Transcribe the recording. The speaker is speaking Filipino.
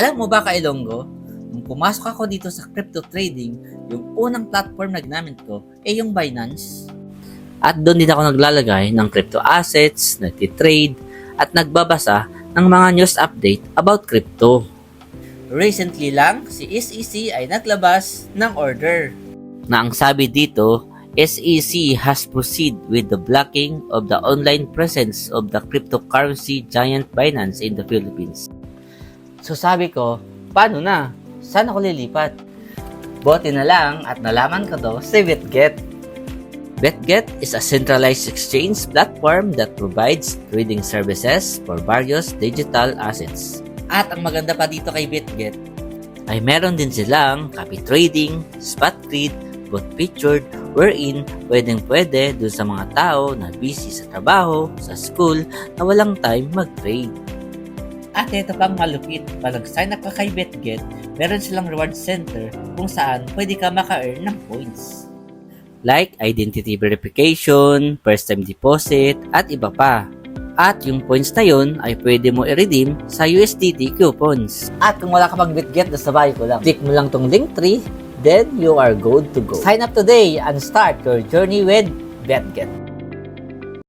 Alam mo ba, Kailonggo, nung pumasok ako dito sa crypto trading, yung unang platform na ginamit ko ay yung Binance. At doon din ako naglalagay ng crypto assets, nagtitrade, at nagbabasa ng mga news update about crypto. Recently lang, si SEC ay naglabas ng order na ang sabi dito, SEC has proceeded with the blocking of the online presence of the cryptocurrency giant Binance in the Philippines. So sabi ko, paano na? Saan ako lilipat? Buti na lang at nalaman ko to si BitGet. BitGet is a centralized exchange platform that provides trading services for various digital assets. At ang maganda pa dito kay BitGet ay meron din silang copy trading, spot trade, both featured, wherein pwede dun sa mga tao na busy sa trabaho, sa school, na walang time mag-trade. At ito pang malupit, pag nag-sign up ka kay BitGet, meron silang reward center kung saan pwede ka maka-earn ng points. Like identity verification, first time deposit, at iba pa. At yung points na yun ay pwede mo i-redeem sa USDT coupons. At kung wala ka pang BitGet, nasa bahay ko lang. Click mo lang tong Linktree, then you are good to go. Sign up today and start your journey with BitGet.